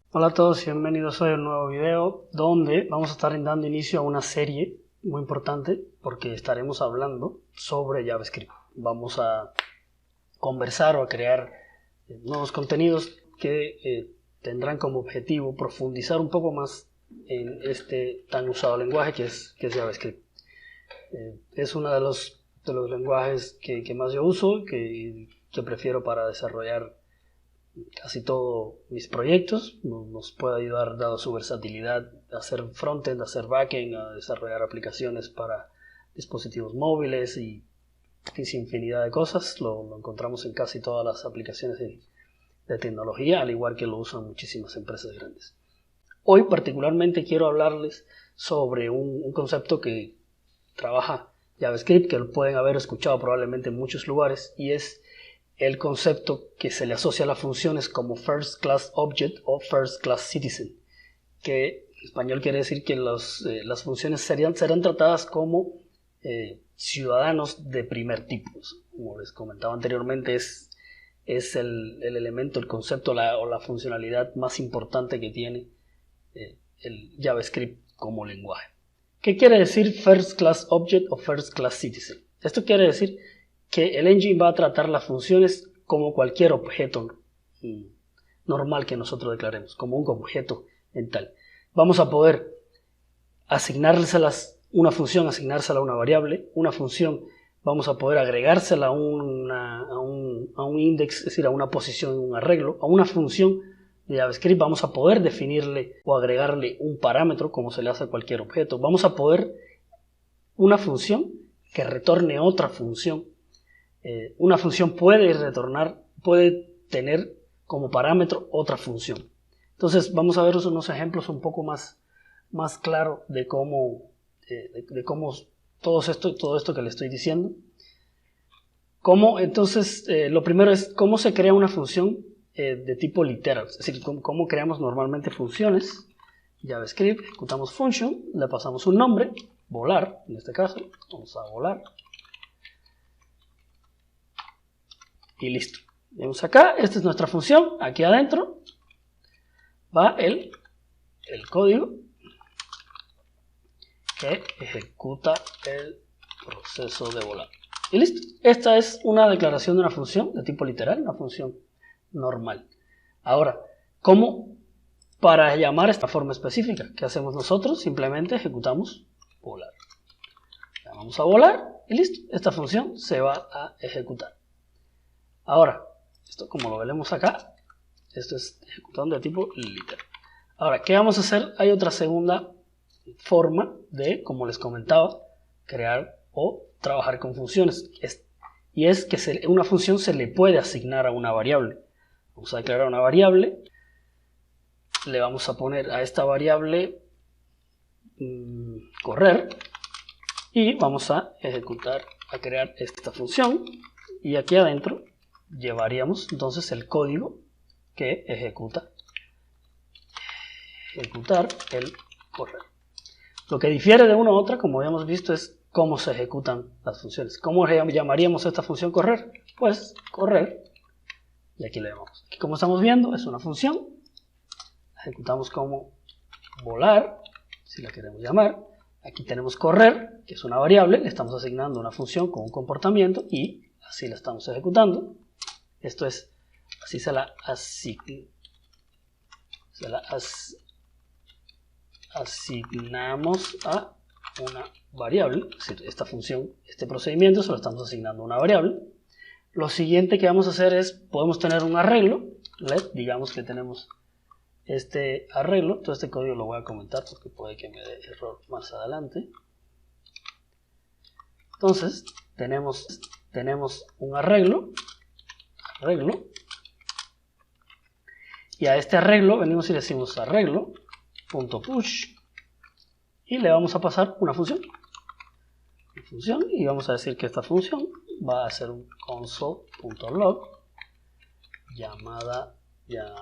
Hola a todos y bienvenidos hoy a un nuevo video donde vamos a estar dando inicio a una serie muy importante porque estaremos hablando sobre JavaScript. Vamos a conversar o a crear nuevos contenidos que tendrán como objetivo profundizar un poco más en este tan usado lenguaje que es JavaScript. Es uno de los lenguajes que más yo uso, que prefiero para desarrollar casi todos mis proyectos. Nos puede ayudar, dado su versatilidad, a hacer frontend, a hacer backend, a desarrollar aplicaciones para dispositivos móviles y sin infinidad de cosas. Lo encontramos en casi todas las aplicaciones de tecnología, al igual que lo usan muchísimas empresas grandes. Hoy particularmente quiero hablarles sobre un concepto que trabaja JavaScript, que lo pueden haber escuchado probablemente en muchos lugares, y es el concepto que se le asocia a las funciones como First Class Object o First Class Citizen, que en español quiere decir que las funciones serán tratadas como ciudadanos de primer tipo. Como les comentaba anteriormente, es el elemento, el concepto o la funcionalidad más importante que tiene el JavaScript como lenguaje. ¿Qué quiere decir First Class Object o First Class Citizen? Esto quiere decir que el engine va a tratar las funciones como cualquier objeto normal que nosotros declaremos, como un objeto en tal. Vamos a poder asignárselas una función, asignársela a una variable, una función vamos a poder agregársela a un index, es decir, a una posición en un arreglo, a una función de JavaScript vamos a poder definirle o agregarle un parámetro como se le hace a cualquier objeto. Vamos a poder una función que retorne otra función. Una función puede tener como parámetro otra función. Entonces vamos a ver unos ejemplos un poco más claros de cómo todo esto que le estoy diciendo. Entonces, lo primero es cómo se crea una función de tipo literal, es decir, cómo creamos normalmente funciones. JavaScript, ejecutamos function, le pasamos un nombre, volar, en este caso, vamos a volar. Y listo. Vemos acá, esta es nuestra función. Aquí adentro va el código que ejecuta el proceso de volar. Y listo. Esta es una declaración de una función de tipo literal, una función normal. Ahora, ¿cómo para llamar esta forma específica? ¿Qué hacemos nosotros? Simplemente ejecutamos volar. Llamamos a volar y listo. Esta función se va a ejecutar. Ahora, esto como lo veremos acá, esto es ejecutando de tipo literal. Ahora, ¿qué vamos a hacer? Hay otra segunda forma de, como les comentaba, crear o trabajar con funciones. Y es que una función se le puede asignar a una variable. Vamos a declarar una variable. Le vamos a poner a esta variable correr. Y vamos a crear esta función. Y aquí adentro llevaríamos entonces el código que ejecutar el correr. Lo que difiere de una a otra, como habíamos visto, es cómo se ejecutan las funciones. ¿Cómo llamaríamos a esta función correr? Pues correr, y aquí le llamamos. Aquí, como estamos viendo, es una función. La ejecutamos como volar, si la queremos llamar. Aquí tenemos correr, que es una variable, le estamos asignando una función con un comportamiento y así la estamos ejecutando. Esto es, así se la asignamos a una variable. Es decir, esta función, este procedimiento se lo estamos asignando a una variable. Lo siguiente que vamos a hacer es, podemos tener un arreglo, digamos que tenemos este arreglo. Todo este código lo voy a comentar porque puede que me dé error más adelante. Entonces tenemos un arreglo, y a este arreglo venimos y le decimos arreglo.push y le vamos a pasar una función, y vamos a decir que esta función va a ser un console.log llamada desde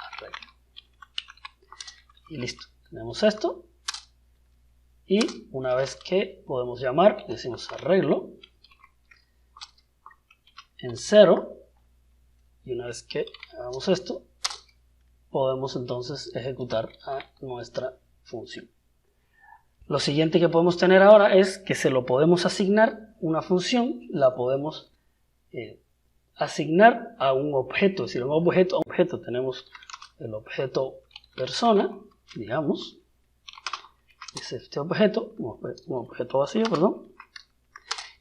arreglo. Y listo, tenemos esto. Y una vez que podemos llamar, decimos arreglo en 0. Y una vez que hagamos esto, podemos entonces ejecutar a nuestra función. Lo siguiente que podemos tener ahora es que se lo podemos asignar una función, la podemos asignar a un objeto, es decir, un objeto tenemos el objeto persona, digamos, es este objeto, un objeto vacío, perdón,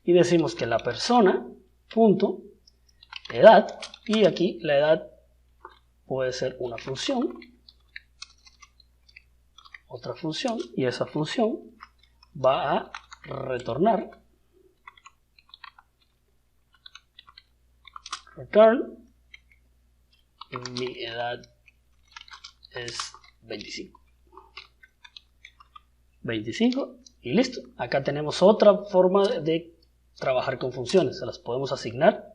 y decimos que la persona, punto, edad, y aquí la edad puede ser una función, otra función, y esa función va a retornar return, mi edad es 25 y listo. Acá tenemos otra forma de trabajar con funciones, se las podemos asignar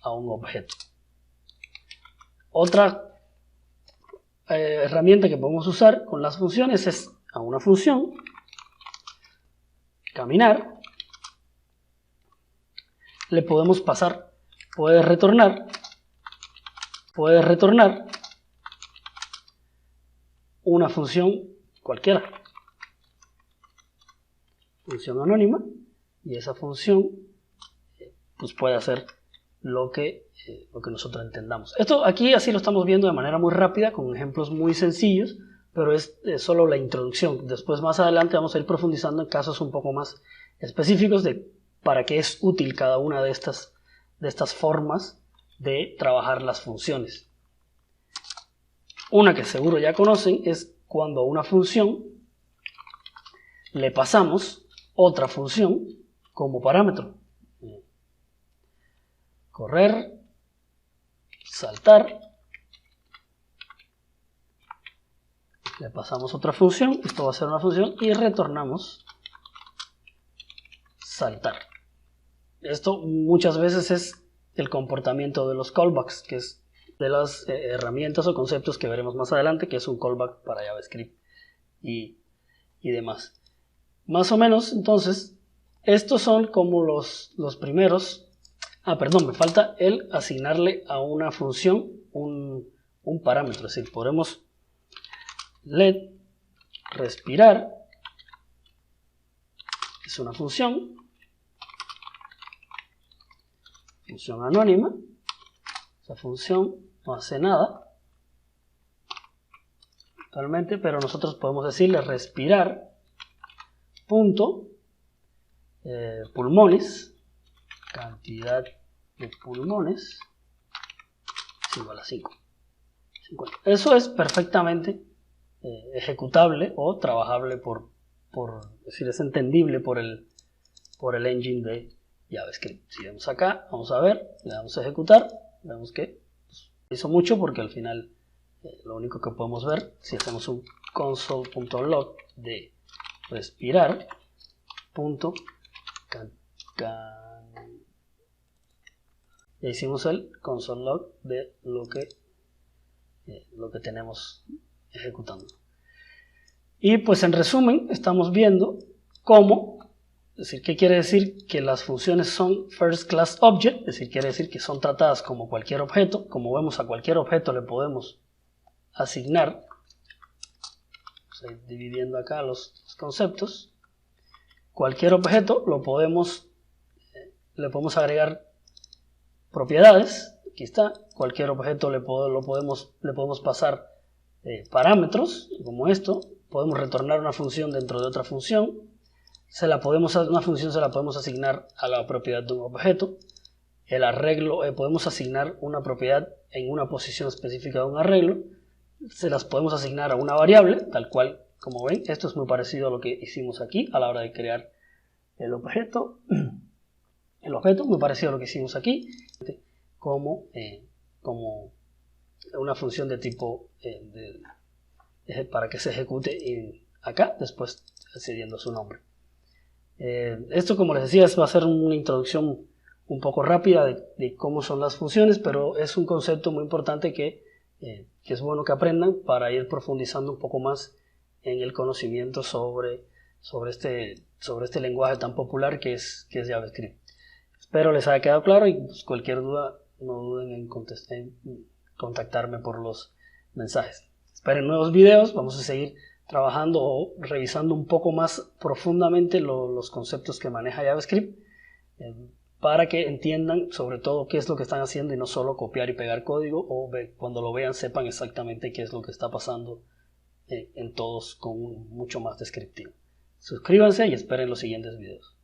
a un objeto. Otra herramienta que podemos usar con las funciones es a una función caminar, le podemos pasar, puede retornar una función cualquiera, función anónima, y esa función pues puede hacer lo que nosotros entendamos. Esto aquí así lo estamos viendo de manera muy rápida, con ejemplos muy sencillos, pero es solo la introducción. Después, más adelante, vamos a ir profundizando en casos un poco más específicos de para qué es útil cada una de estas formas de trabajar las funciones. Una que seguro ya conocen es cuando a una función le pasamos otra función como parámetro. Correr, saltar, le pasamos otra función, esto va a ser una función, y retornamos saltar. Esto muchas veces es el comportamiento de los callbacks, que es de las herramientas o conceptos que veremos más adelante, que es un callback para JavaScript y demás. Más o menos, entonces, estos son como los primeros. Perdón, me falta el asignarle a una función un parámetro, es decir, podemos let respirar, es una función anónima, esa función no hace nada actualmente, pero nosotros podemos decirle respirar punto pulmones, cantidad de pulmones es igual a 5. 50. Eso es perfectamente ejecutable o trabajable es decir, es entendible por el engine de JavaScript. Si vemos acá, vamos a ver, le damos a ejecutar, vemos que hizo mucho porque al final lo único que podemos ver, si hacemos un console.log de respirar punto ya hicimos el console log de lo que tenemos ejecutando. Y pues en resumen estamos viendo cómo, es decir, ¿qué quiere decir? Que las funciones son first class object, es decir, quiere decir que son tratadas como cualquier objeto. Como vemos, a cualquier objeto le podemos asignar, vamos a ir dividiendo acá los conceptos, cualquier objeto le podemos agregar propiedades, aquí está, cualquier objeto le podemos pasar parámetros, como esto, podemos retornar una función dentro de otra función, una función se la podemos asignar a la propiedad de un objeto, el arreglo, podemos asignar una propiedad en una posición específica de un arreglo, se las podemos asignar a una variable, tal cual como ven, esto es muy parecido a lo que hicimos aquí a la hora de crear el objeto. El objeto muy parecido a lo que hicimos aquí, como una función de tipo para que se ejecute acá, después cediendo su nombre. Esto, como les decía, va a ser una introducción un poco rápida de cómo son las funciones, pero es un concepto muy importante que es bueno que aprendan para ir profundizando un poco más en el conocimiento sobre este lenguaje tan popular que es JavaScript. Espero les haya quedado claro y pues, cualquier duda no duden en contactarme por los mensajes. Esperen nuevos videos, vamos a seguir trabajando o revisando un poco más profundamente los conceptos que maneja JavaScript para que entiendan sobre todo qué es lo que están haciendo y no solo copiar y pegar código, o cuando lo vean sepan exactamente qué es lo que está pasando en todos con mucho más descriptivo. Suscríbanse y esperen los siguientes videos.